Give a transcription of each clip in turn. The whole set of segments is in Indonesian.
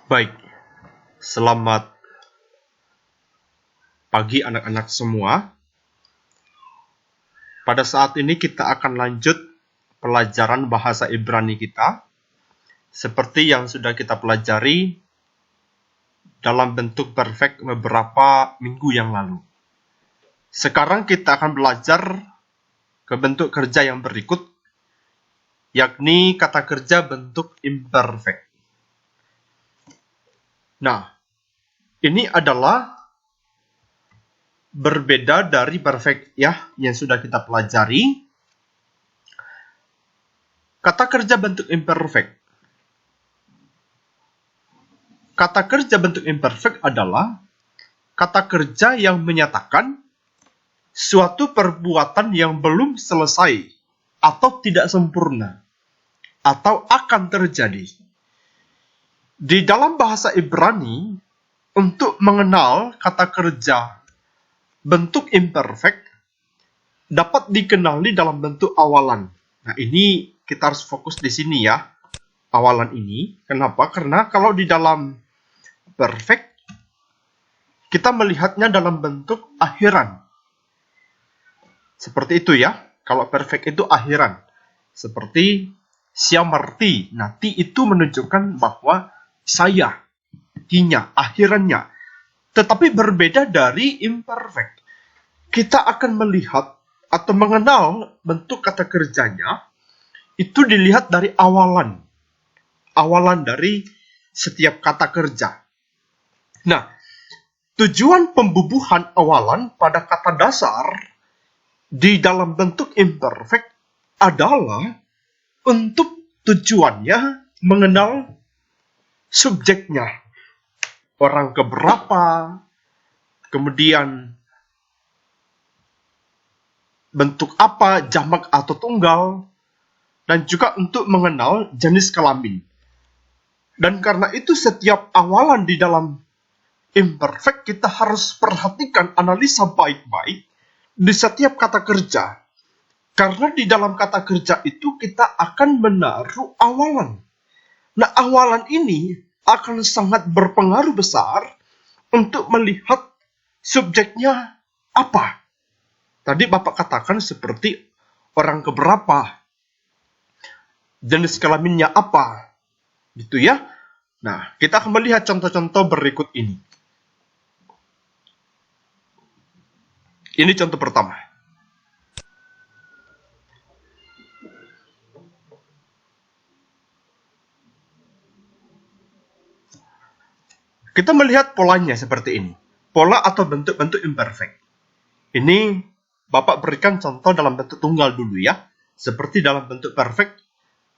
Baik, selamat pagi anak-anak semua. Pada saat ini kita akan lanjut pelajaran bahasa Ibrani kita, seperti yang sudah kita pelajari dalam bentuk perfect beberapa minggu yang lalu. Sekarang kita akan belajar ke bentuk kerja yang berikut, yakni kata kerja bentuk imperfect. Nah, ini adalah berbeda dari perfect ya yang sudah kita pelajari. Kata kerja bentuk imperfect. Kata kerja bentuk imperfect adalah kata kerja yang menyatakan suatu perbuatan yang belum selesai atau tidak sempurna atau akan terjadi. Di dalam bahasa Ibrani, untuk mengenal kata kerja bentuk imperfect dapat dikenali dalam bentuk awalan. Nah, ini kita harus fokus di sini ya, awalan ini. Kenapa? Karena kalau di dalam perfect, kita melihatnya dalam bentuk akhiran. Seperti itu ya, kalau perfect itu akhiran. Seperti siamarti. Nah, ti itu menunjukkan bahwa saya, tinya, akhirannya. Tetapi berbeda dari imperfect. Kita akan melihat atau mengenal bentuk kata kerjanya, itu dilihat dari awalan. Awalan dari setiap kata kerja. Nah, tujuan pembubuhan awalan pada kata dasar di dalam bentuk imperfect adalah untuk tujuannya mengenal subjeknya. Orang keberapa, kemudian bentuk apa, jamak atau tunggal, dan juga untuk mengenal jenis kelamin. Dan karena itu setiap awalan di dalam imperfect kita harus perhatikan analisa baik-baik di setiap kata kerja. Karena di dalam kata kerja itu kita akan menaruh awalan. Nah, awalan ini akan sangat berpengaruh besar untuk melihat subjeknya apa. Tadi Bapak katakan seperti orang keberapa, jenis kelaminnya apa, gitu ya. Nah, kita akan melihat contoh-contoh berikut ini. Ini contoh pertama. Kita melihat polanya seperti ini. Pola atau bentuk-bentuk imperfect. Ini Bapak berikan contoh dalam bentuk tunggal dulu ya. Seperti dalam bentuk perfect.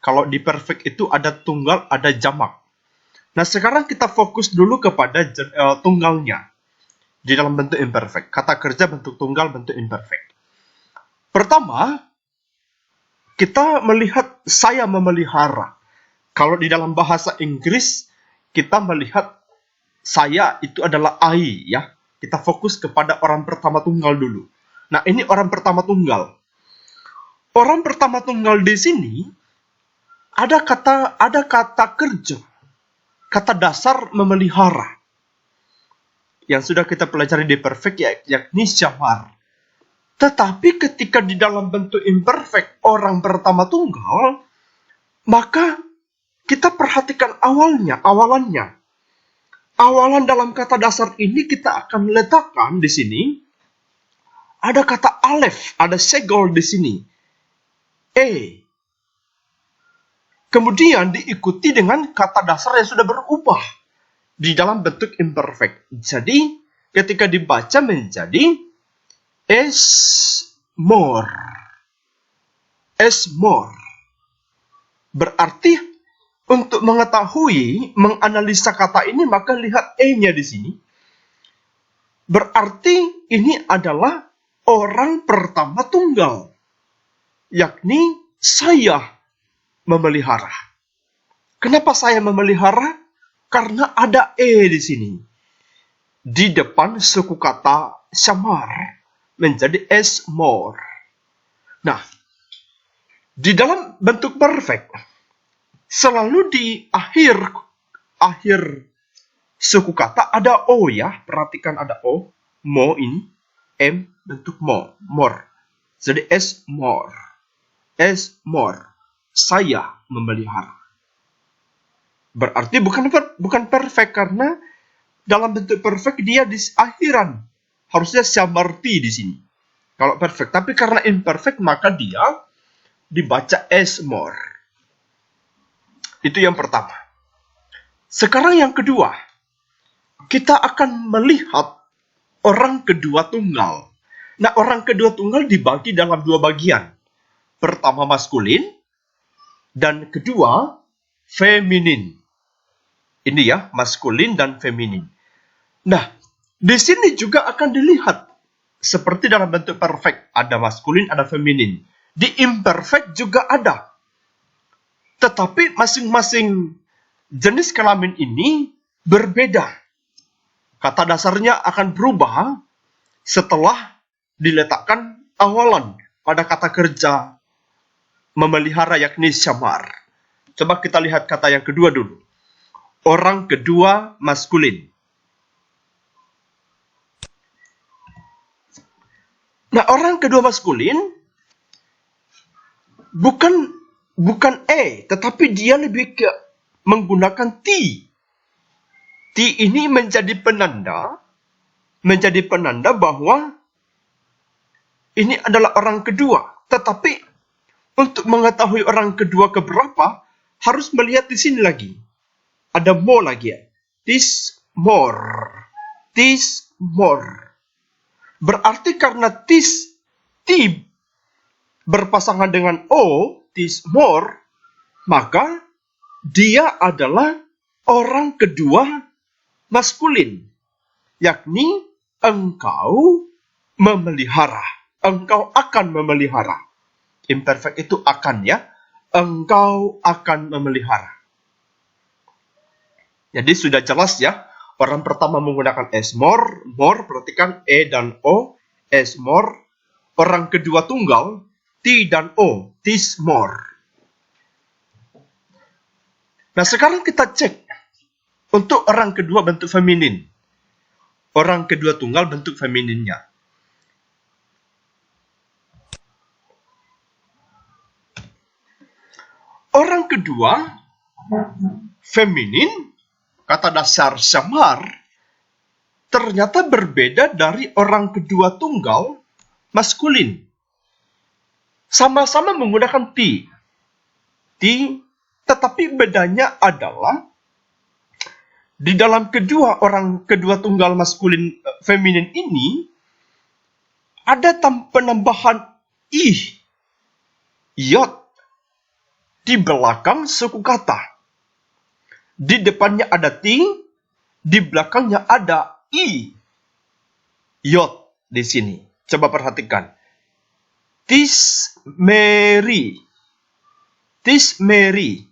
Kalau di perfect itu ada tunggal, ada jamak. Nah, sekarang kita fokus dulu kepada tunggalnya. Di dalam bentuk imperfect. Kata kerja bentuk tunggal, bentuk imperfect. Pertama, kita melihat saya memelihara. Kalau di dalam bahasa Inggris, kita melihat saya itu adalah I ya. Kita fokus kepada orang pertama tunggal dulu. Nah, ini orang pertama tunggal. Orang pertama tunggal di sini ada kata kerja. Kata dasar memelihara. Yang sudah kita pelajari di perfect yakni syamar. Tetapi ketika di dalam bentuk imperfect orang pertama tunggal, maka kita perhatikan awalannya. Awalan dalam kata dasar ini kita akan letakkan di sini. Ada kata alef, ada segol di sini. E. Kemudian diikuti dengan kata dasar yang sudah berubah di dalam bentuk imperfect. Jadi, ketika dibaca menjadi is more. Is more. Berarti untuk mengetahui, menganalisa kata ini, maka lihat E-nya di sini. Berarti ini adalah orang pertama tunggal. Yakni saya memelihara. Kenapa saya memelihara? Karena ada E di sini. Di depan suku kata syamar. Menjadi is more. Nah, di dalam bentuk perfect, selalu di akhir suku kata ada O ya. Perhatikan ada O. Mo ini. M bentuk mo. More. Jadi S more. S more. Saya memelihara. Berarti bukan perfect karena dalam bentuk perfect dia di akhiran. Harusnya samarti di sini. Kalau perfect. Tapi karena imperfect maka dia dibaca as more. Itu yang pertama. Sekarang yang kedua. Kita akan melihat orang kedua tunggal. Nah, orang kedua tunggal dibagi dalam dua bagian. Pertama maskulin dan kedua feminin. Ini ya, maskulin dan feminin. Nah, di sini juga akan dilihat seperti dalam bentuk perfect, ada maskulin, ada feminin. Di imperfect juga ada. Tetapi masing-masing jenis kelamin ini berbeda. Kata dasarnya akan berubah setelah diletakkan awalan pada kata kerja memelihara yakni syamar. Coba kita lihat kata yang kedua dulu. Orang kedua maskulin. Nah, orang kedua maskulin bukan E, tetapi dia lebih ke menggunakan T. T ini menjadi penanda bahwa ini adalah orang kedua. Tetapi untuk mengetahui orang kedua keberapa, harus melihat di sini lagi. Ada more lagi ya. This more. This more. Berarti karena T berpasangan dengan O, this more, maka dia adalah orang kedua maskulin. Yakni engkau memelihara. Engkau akan memelihara. Imperfect itu akan ya. Engkau akan memelihara. Jadi sudah jelas ya. Orang pertama menggunakan as more. More, perhatikan E dan O. As more. Orang kedua tunggal. T dan O. This more. Nah, sekarang kita cek. Untuk orang kedua bentuk feminin. Orang kedua tunggal bentuk femininnya. Orang kedua feminin, kata dasar syamar, ternyata berbeda dari orang kedua tunggal maskulin. Sama-sama menggunakan T. Tetapi bedanya adalah di dalam orang kedua tunggal maskulin feminin ini ada penambahan I, yot di belakang suku kata. Di depannya ada T, di belakangnya ada I. Yot di sini. Coba perhatikan. This Mary. This Mary.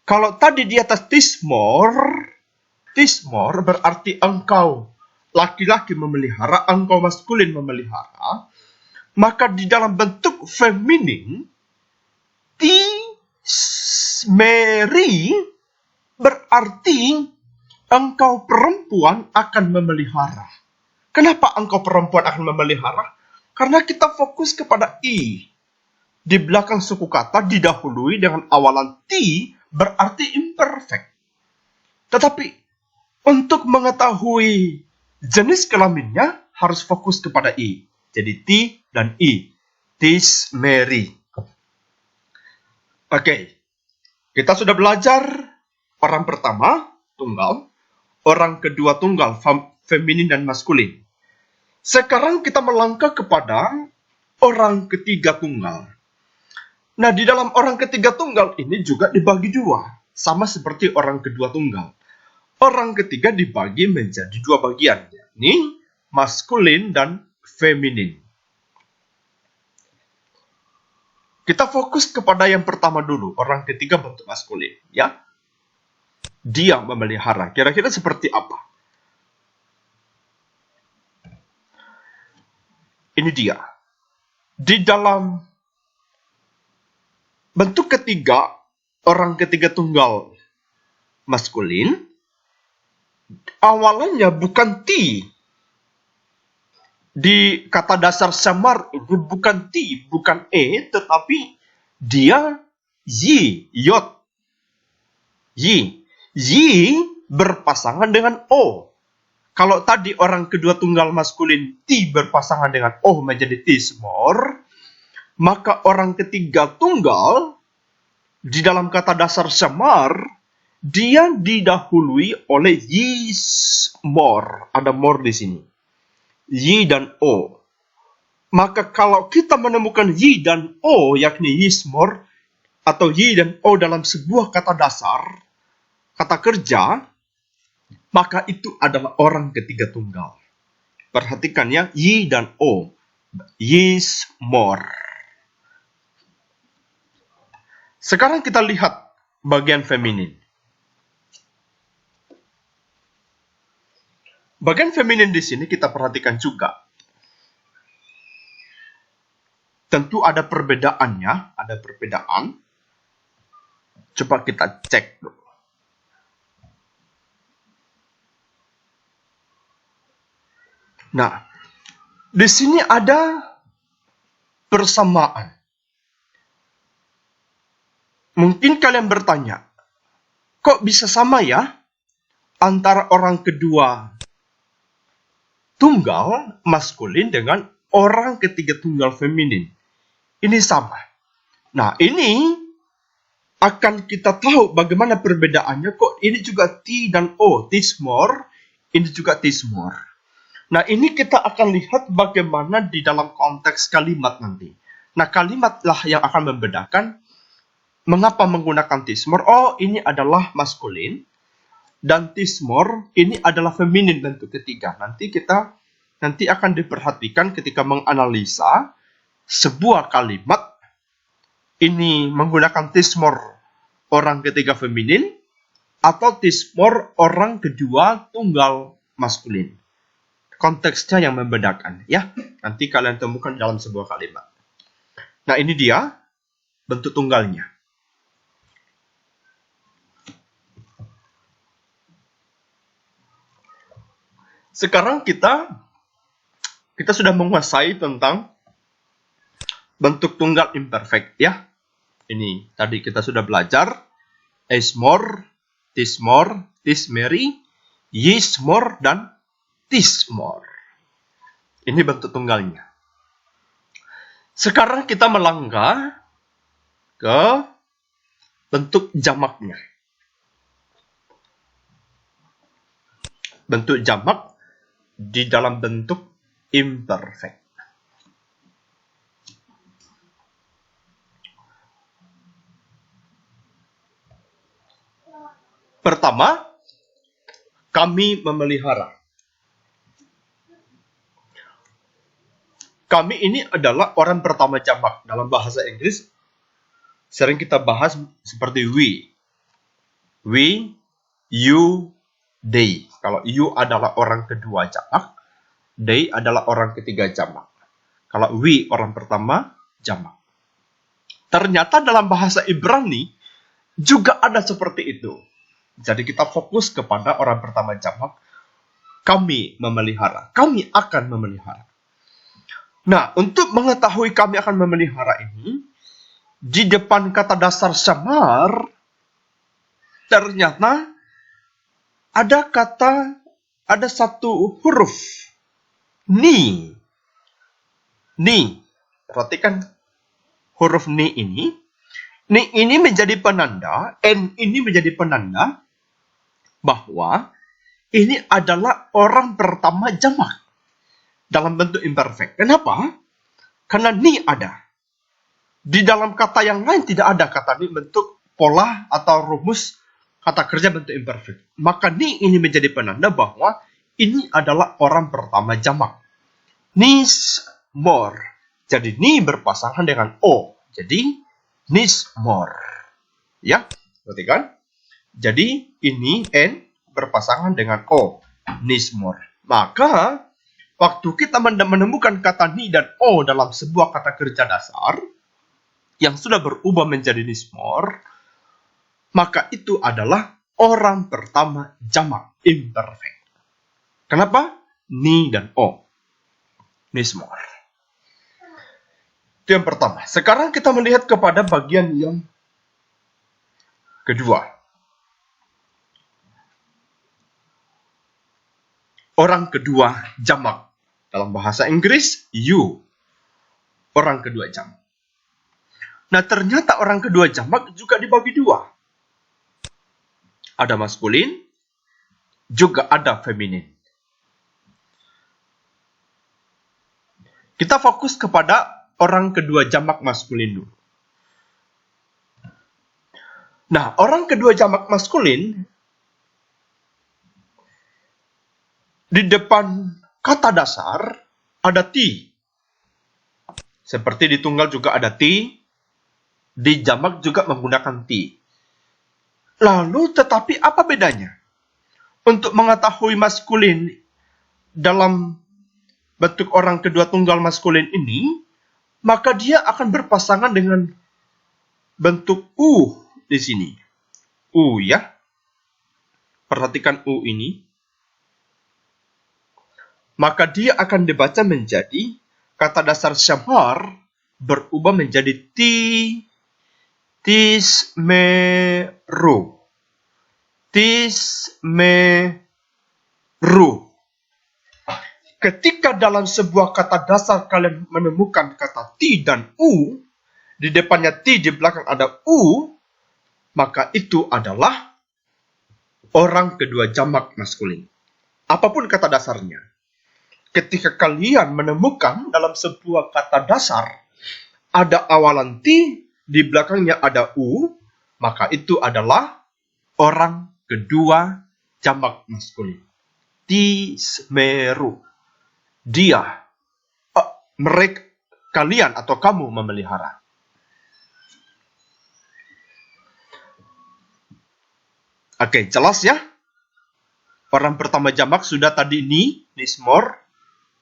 Kalau tadi di atas this more berarti engkau laki-laki memelihara, engkau maskulin memelihara. Maka di dalam bentuk feminin, this Mary berarti engkau perempuan akan memelihara. Kenapa engkau perempuan akan memelihara? Karena kita fokus kepada I. Di belakang suku kata didahului dengan awalan T berarti imperfect. Tetapi untuk mengetahui jenis kelaminnya harus fokus kepada I. Jadi T dan I. This Mary. Oke. Kita sudah belajar orang pertama, tunggal. Orang kedua, tunggal, feminin dan maskulin. Sekarang kita melangkah kepada orang ketiga tunggal. Nah, di dalam orang ketiga tunggal ini juga dibagi dua. Sama seperti orang kedua tunggal. Orang ketiga dibagi menjadi dua bagian. Ini maskulin dan feminin. Kita fokus kepada yang pertama dulu. Orang ketiga bentuk maskulin. Ya. Dia memelihara. Kira-kira seperti apa? Ini dia. Di dalam bentuk ketiga, orang ketiga tunggal maskulin, awalannya bukan ti. Di kata dasar samar ini bukan ti, bukan tetapi dia yi, yot. Yi. Yi berpasangan dengan o. Kalau tadi orang kedua tunggal maskulin ti berpasangan dengan o menjadi tismor, maka orang ketiga tunggal di dalam kata dasar samar, dia didahului oleh yismor. Ada mor di sini. Yi dan o. Maka kalau kita menemukan yi dan o, yakni yismor, atau yi dan o dalam sebuah kata dasar, kata kerja, maka itu adalah orang ketiga tunggal. Perhatikan ya, yi dan o. Yismor. Sekarang kita lihat bagian feminin. Bagian feminin di sini kita perhatikan juga. Tentu ada perbedaannya, ada perbedaan. Coba kita cek dulu. Nah, di sini ada persamaan. Mungkin kalian bertanya, kok bisa sama ya antara orang kedua tunggal maskulin dengan orang ketiga tunggal feminin? Ini sama. Nah, ini akan kita tahu bagaimana perbedaannya. Kok ini juga ti dan o, tismor, ini juga tismor. Nah, ini kita akan lihat bagaimana di dalam konteks kalimat nanti. Nah, kalimatlah yang akan membedakan mengapa menggunakan tismor. Oh, ini adalah maskulin. Dan tismor, ini adalah feminin bentuk ketiga. Nanti akan diperhatikan ketika menganalisa sebuah kalimat ini menggunakan tismor orang ketiga feminin atau tismor orang kedua tunggal maskulin. Konteksnya yang membedakan, ya. Nanti kalian temukan dalam sebuah kalimat. Nah, ini dia bentuk tunggalnya. Sekarang kita sudah menguasai tentang bentuk tunggal imperfect, ya. Ini tadi kita sudah belajar esmor, tismor, tismeri, yismor, dan tismor. Ini bentuk tunggalnya. Sekarang kita melangkah ke bentuk jamaknya. Bentuk jamak di dalam bentuk imperfect. Pertama, kami memelihara. Kami ini adalah orang pertama jamak. Dalam bahasa Inggris, sering kita bahas seperti we. We, you, they. Kalau you adalah orang kedua jamak, they adalah orang ketiga jamak. Kalau we orang pertama jamak. Ternyata dalam bahasa Ibrani juga ada seperti itu. Jadi kita fokus kepada orang pertama jamak. Kami memelihara. Kami akan memelihara. Nah, untuk mengetahui kami akan memelihara ini, di depan kata dasar samar, ternyata ada satu huruf. Ni. Ni. Perhatikan huruf ni ini. Ni ini menjadi penanda, n ini menjadi penanda bahwa ini adalah orang pertama jamak dalam bentuk imperfect. Kenapa? Karena ni ada. Di dalam kata yang lain tidak ada kata ni bentuk pola atau rumus kata kerja bentuk imperfect. Maka ni ini menjadi penanda bahwa ini adalah orang pertama jamak. Nismor. Jadi ni berpasangan dengan o. Jadi nismor. Ya, perhatikan. Jadi ini n berpasangan dengan o. Nismor. Maka waktu kita menemukan kata ni dan o dalam sebuah kata kerja dasar yang sudah berubah menjadi nismor, maka itu adalah orang pertama jamak. imperfect. Kenapa? Ni dan o. Needs more. Itu yang pertama. Sekarang kita melihat kepada bagian yang kedua. Orang kedua jamak. Dalam bahasa Inggris, you. Orang kedua jamak. Nah, ternyata orang kedua jamak juga dibagi dua. Ada maskulin, juga ada feminin. Kita fokus kepada orang kedua jamak maskulin dulu. Nah, orang kedua jamak maskulin, di depan kata dasar ada ti. Seperti di tunggal juga ada ti, di jamak juga menggunakan ti. Lalu, tetapi apa bedanya? Untuk mengetahui maskulin dalam bentuk orang kedua tunggal maskulin ini, maka dia akan berpasangan dengan bentuk u di sini. U ya. Perhatikan u ini. Maka dia akan dibaca menjadi kata dasar syamar berubah menjadi ti, tismeru. Tismeru. Ketika dalam sebuah kata dasar kalian menemukan kata ti dan u, di depannya ti, di belakang ada u, maka itu adalah orang kedua jamak maskulin. Apapun kata dasarnya. Ketika kalian menemukan dalam sebuah kata dasar ada awalan ti, di belakangnya ada u, maka itu adalah orang kedua jamak maskulin. Tismeru. Dia, mereka, kalian atau kamu memelihara. Oke, jelas ya? Orang pertama jamak sudah tadi ni, nismor.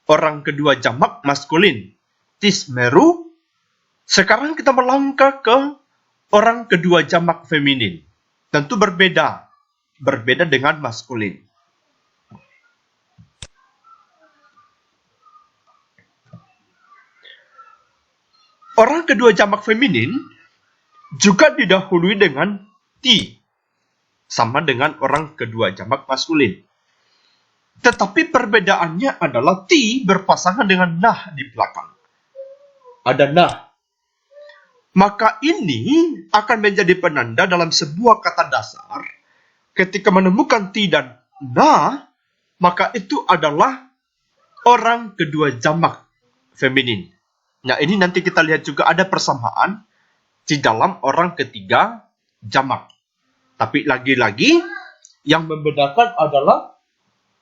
Orang kedua jamak maskulin, tismeru. Sekarang kita melangkah ke orang kedua jamak feminin. Tentu berbeda. Berbeda dengan maskulin. Orang kedua jamak feminin juga didahului dengan ti. Sama dengan orang kedua jamak maskulin. Tetapi perbedaannya adalah ti berpasangan dengan nah di belakang. Ada nah. Maka ini akan menjadi penanda dalam sebuah kata dasar. Ketika menemukan ti dan nah, maka itu adalah orang kedua jamak feminin. Nah, ini nanti kita lihat juga ada persamaan di dalam orang ketiga jamak. Tapi lagi-lagi yang membedakan adalah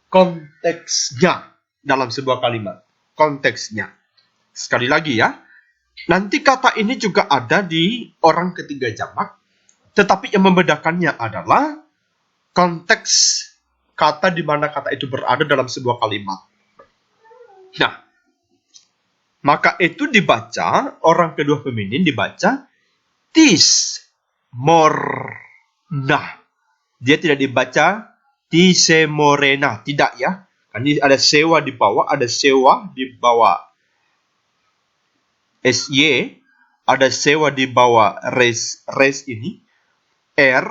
konteksnya dalam sebuah kalimat. Konteksnya. Sekali lagi ya. Nanti kata ini juga ada di orang ketiga jamak. Tetapi yang membedakannya adalah konteks kata di mana kata itu berada dalam sebuah kalimat. Nah, maka itu dibaca, orang kedua feminin dibaca tis morna. Dia tidak dibaca tisemorena, tidak ya. Ini ada sewa di bawah, ada sewa di bawah SY, ada sewa di bawah res ini, R,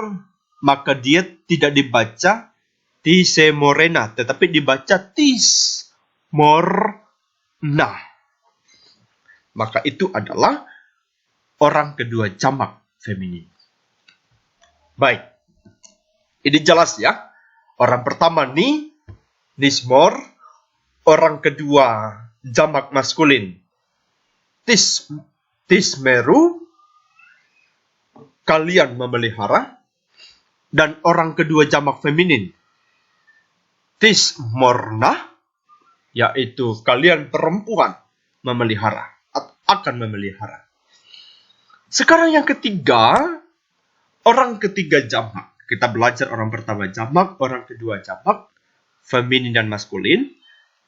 maka dia tidak dibaca tisemorena, tetapi dibaca tismorna. Maka itu adalah orang kedua jamak feminin. Baik. Ini jelas ya. Orang pertama ni, nismor. Orang kedua jamak maskulin, tismeru. Kalian memelihara. Dan orang kedua jamak feminin, tismorna. Yaitu kalian perempuan memelihara. Akan memelihara. Sekarang yang ketiga, orang ketiga jamak. Kita belajar orang pertama jamak, orang kedua jamak, feminin dan maskulin.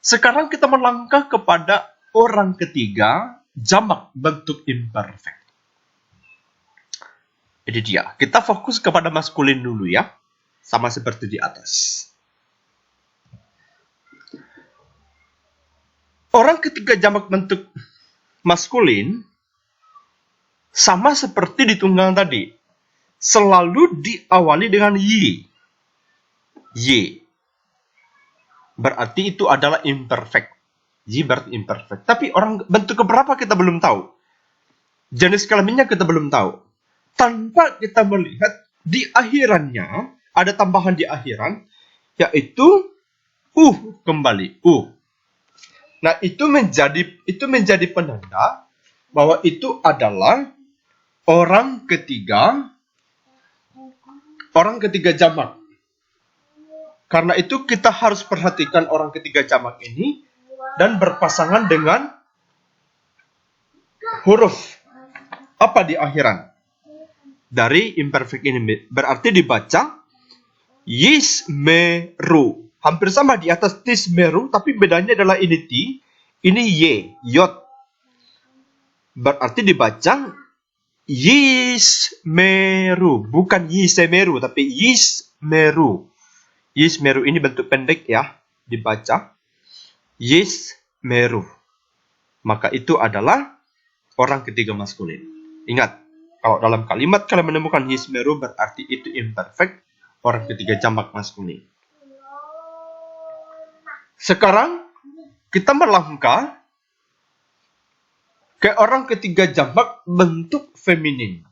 Sekarang kita melangkah kepada orang ketiga jamak bentuk imperfect. Ini dia. Kita fokus kepada maskulin dulu ya. Sama seperti di atas. Orang ketiga jamak bentuk maskulin sama seperti di tunggal tadi. Selalu diawali dengan y. Y. Berarti itu adalah imperfect. Y berarti imperfect. Tapi orang bentuk keberapa kita belum tahu. Jenis kelaminnya kita belum tahu. Tanpa kita melihat di akhirannya, ada tambahan di akhiran, yaitu kembali. Nah, itu menjadi penanda bahwa itu adalah orang ketiga jamak. Karena itu kita harus perhatikan orang ketiga jamak ini dan berpasangan dengan huruf apa di akhiran dari imperfect ini. Berarti dibaca yismeru. Hampir sama di atas tismeru, tapi bedanya adalah ini T, ini Y, yot. Berarti dibaca yismeru, bukan yisemeru, tapi yismeru. Yismeru ini bentuk pendek ya, dibaca yismeru. Maka itu adalah orang ketiga maskulin. Ingat, kalau dalam kalimat kalian menemukan yismeru berarti itu imperfect, orang ketiga jamak maskulin. Sekarang kita melangkah ke orang ketiga jamak bentuk feminin.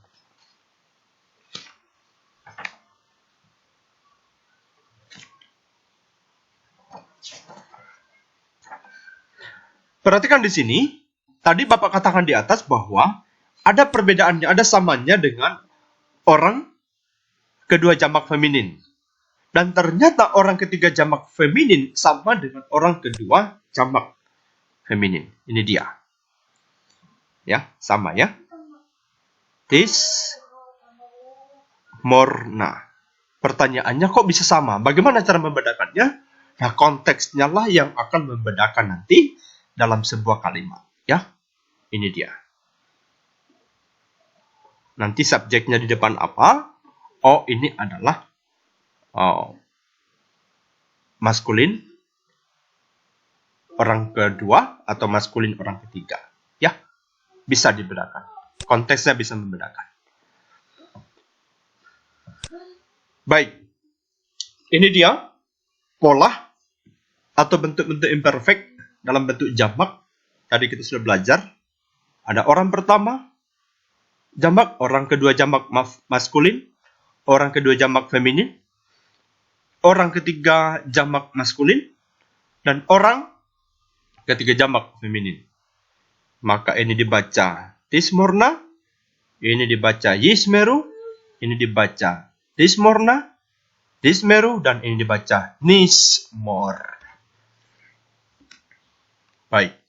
Perhatikan di sini, tadi Bapak katakan di atas bahwa ada perbedaannya, ada samanya dengan orang kedua jamak feminin. Dan ternyata orang ketiga jamak feminin sama dengan orang kedua jamak feminin. Ini dia. Ya, sama ya. Tismorna. Pertanyaannya kok bisa sama? Bagaimana cara membedakannya? Nah, konteksnya lah yang akan membedakan nanti dalam sebuah kalimat, ya. Ini dia. Nanti subjeknya di depan apa? Oh, ini adalah maskulin orang kedua atau maskulin orang ketiga, ya. Bisa dibedakan. Konteksnya bisa membedakan. Baik. Ini dia pola atau bentuk-bentuk imperfect dalam bentuk jamak. Tadi kita sudah belajar. Ada orang pertama jamak, orang kedua jamak maskulin, orang kedua jamak feminin, orang ketiga jamak maskulin, dan orang ketiga jamak feminin. Maka ini dibaca tismorna, ini dibaca yismeru, ini dibaca tismorna, tismeru, dan ini dibaca nismor. Baik.